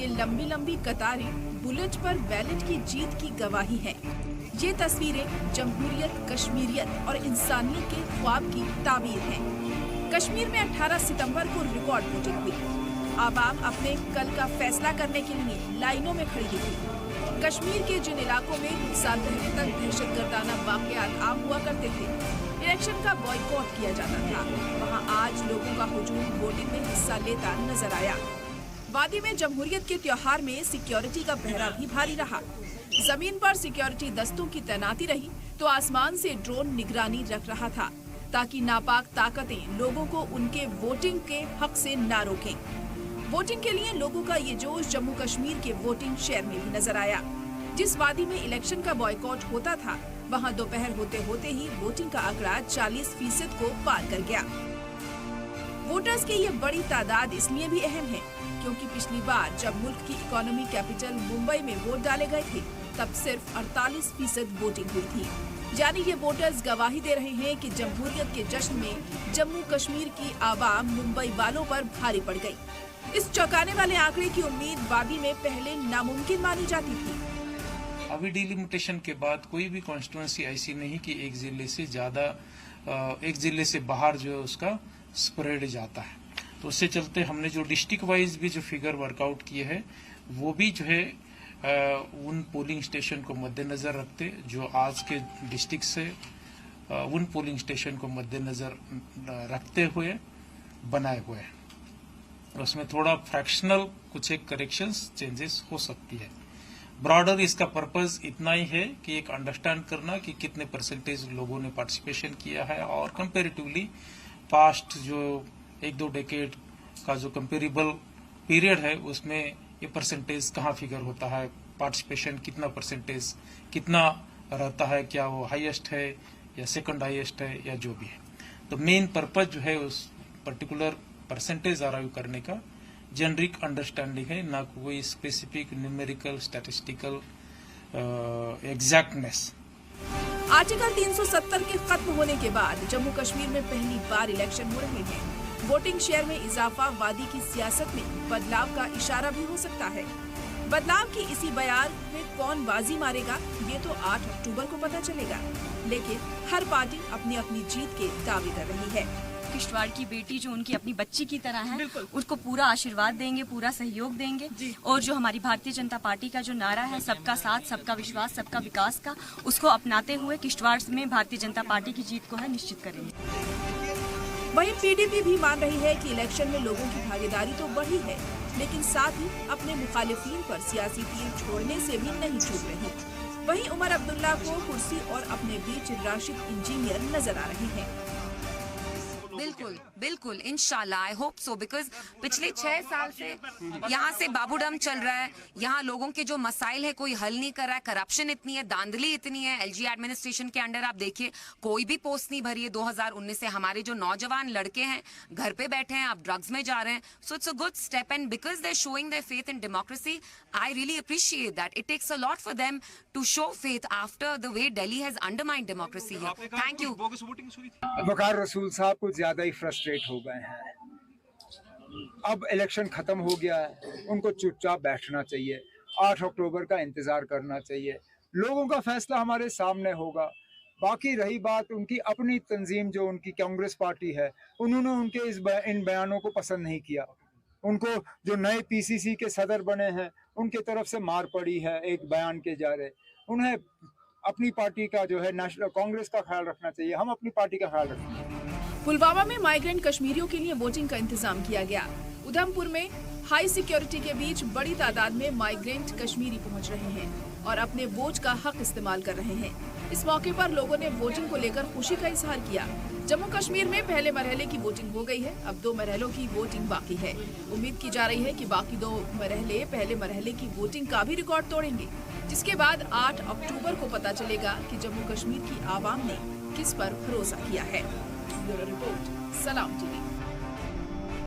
ये लंबी लंबी कतारें बुलेट पर बैलेट की जीत की गवाही हैं। ये तस्वीरें जमहूरियत, कश्मीरियत और इंसानियत के ख्वाब की ताबीर हैं। कश्मीर में 18 सितंबर को रिकॉर्ड वोटिंग हुई। आवाम अपने कल का फैसला करने के लिए लाइनों में खड़ी थी। कश्मीर के जिन इलाकों में कुछ साल पहले तक दहशतगर्दाना वाक़यात आम हुआ करते थे, इलेक्शन का बॉयकॉट किया जाता था, वहाँ आज लोगों का हुजूम वोटिंग में हिस्सा लेता नजर आया। वादी में जमहूरियत के त्योहार में सिक्योरिटी का पहरा भी भारी रहा। जमीन पर सिक्योरिटी दस्तों की तैनाती रही तो आसमान से ड्रोन निगरानी रख रहा था, ताकि नापाक ताकतें लोगों को उनके वोटिंग के हक से न रोकें। वोटिंग के लिए लोगों का ये जोश जम्मू कश्मीर के वोटिंग शहर में भी नजर आया। जिस वादी में इलेक्शन का बॉयकॉट होता था, वहाँ दोपहर होते होते ही वोटिंग का आंकड़ा 40% को पार कर गया। वोटर्स की ये बड़ी तादाद इसलिए भी अहम है क्योंकि पिछली बार जब मुल्क की इकोनॉमी कैपिटल मुंबई में वोट डाले गए थे, तब सिर्फ 48% वोटिंग हुई थी। यानी ये वोटर्स गवाही दे रहे हैं कि जमहूरियत के जश्न में जम्मू कश्मीर की आवाम मुंबई वालों पर भारी पड़ गई। इस चौंकाने वाले आंकड़े की उम्मीद वादी में पहले नामुमकिन मानी जाती थी। अभी डिलिमिटेशन के बाद कोई भी कॉन्स्टिट्यूएंसी ऐसी नहीं कि एक जिले से ज्यादा, एक जिले से बाहर जो है उसका स्प्रेड जाता है। तो उससे चलते हमने जो डिस्ट्रिक्ट वाइज भी जो फिगर वर्कआउट किए हैं, वो भी जो है उन पोलिंग स्टेशन को मद्देनजर रखते जो आज के डिस्ट्रिक्ट से उन पोलिंग स्टेशन को मद्देनजर रखते हुए बनाए हुए हैं। उसमें थोड़ा फ्रैक्शनल कुछ एक करेक्शंस, चेंजेस हो सकती है। ब्रॉडर इसका पर्पस इतना ही है कि एक अंडरस्टैंड करना कि कितने परसेंटेज लोगों ने पार्टिसिपेशन किया है और कंपेरेटिवली पास्ट जो 1-2 डेकेड का जो कंपेरेबल पीरियड है उसमें ये परसेंटेज कहाँ फिगर होता है, पार्टिसिपेशन कितना परसेंटेज कितना रहता है, क्या वो हाईएस्ट है या सेकंड हाईएस्ट है या जो भी है। तो मेन पर्पज जो है उस पर्टिकुलर परसेंटेज अराइव करने का जेनरिक अंडरस्टैंडिंग है, ना कोई specific numerical statistical exactness. Article 370 के खत्म होने के बाद जम्मू कश्मीर में पहली बार इलेक्शन हो रहे हैं। वोटिंग शेयर में इजाफा वादी की सियासत में बदलाव का इशारा भी हो सकता है। बदलाव की इसी बयान में कौन बाजी मारेगा, ये तो 8 अक्टूबर को पता चलेगा। लेकिन हर पार्टी अपनी अपनी जीत के दावे कर रही है। किश्तवाड़ की बेटी जो उनकी अपनी बच्ची की तरह है, उसको पूरा आशीर्वाद देंगे, पूरा सहयोग देंगे। और जो हमारी भारतीय जनता पार्टी का जो नारा है, सबका साथ, सबका विश्वास, सबका विकास का, उसको अपनाते हुए किश्तवाड़ में भारतीय जनता पार्टी की जीत को है निश्चित करेंगे। वहीं पीडीपी भी मान रही है कि इलेक्शन में लोगों की भागीदारी तो बढ़ी है, लेकिन साथ ही अपने मुखालिफिन पर सियासी तीर छोड़ने से भी नहीं चूक रही। वहीं उमर अब्दुल्ला को कुर्सी और अपने बीच राशिद इंजीनियर नजर आ रहे हैं। बिल्कुल बिल्कुल, इंशाल्लाह, आई होप सो, बिकॉज पिछले 6 साल से यहाँ से बाबूडम चल रहा है। यहाँ लोगों के जो मसाइल है कोई हल नहीं कर रहा है। करप्शन इतनी है, धांधली इतनी है। एलजी एडमिनिस्ट्रेशन के अंडर आप देखिए कोई भी पोस्ट नहीं भरी है 2019 से। हमारे जो नौजवान लड़के हैं घर पे बैठे हैं, आप ड्रग्स में जा रहे हैं। So it's a good step and because they are showing their faith in democracy, I really appreciate that. It takes a lot for them to show faith after the way Delhi has undermined democracy here. Thank you. Waqar Rasool साहब कुछ ज्यादा ही frustrate हो गए हैं। अब election खत्म हो गया है, उनको चुपचाप बैठना चाहिए। 8 अक्टूबर का इंतजार करना चाहिए। लोगों का फैसला हमारे सामने होगा। बाकी रही बात उनकी अपनी तंजीम, जो उनकी कांग्रेस पार्टी है, उन्होंने उनके इन बयानों को पसंद नहीं किया। उनको जो नए पीसीसी के सदर बने हैं उनके तरफ से मार पड़ी है एक बयान के जारे। उन्हें अपनी पार्टी का जो है नेशनल कांग्रेस का ख्याल रखना चाहिए। हम अपनी पार्टी का ख्याल रखेंगे। पुलवामा में माइग्रेंट कश्मीरियों के लिए वोटिंग का इंतजाम किया गया। उधमपुर में हाई सिक्योरिटी के बीच बड़ी तादाद में माइग्रेंट कश्मीरी पहुंच रहे हैं और अपने वोट का हक इस्तेमाल कर रहे हैं। इस मौके पर लोगों ने वोटिंग को लेकर खुशी का इजहार किया। जम्मू कश्मीर में पहले मरहले की वोटिंग हो गई है, अब 2 मरहलों की वोटिंग बाकी है। उम्मीद की जा रही है कि बाकी 2 मरहले पहले मरहले की वोटिंग का भी रिकॉर्ड तोड़ेंगे, जिसके बाद 8 अक्टूबर को पता चलेगा कि जम्मू कश्मीर की आवाम ने किस पर भरोसा किया है। ब्यूरो रिपोर्ट, सलाम टीवी।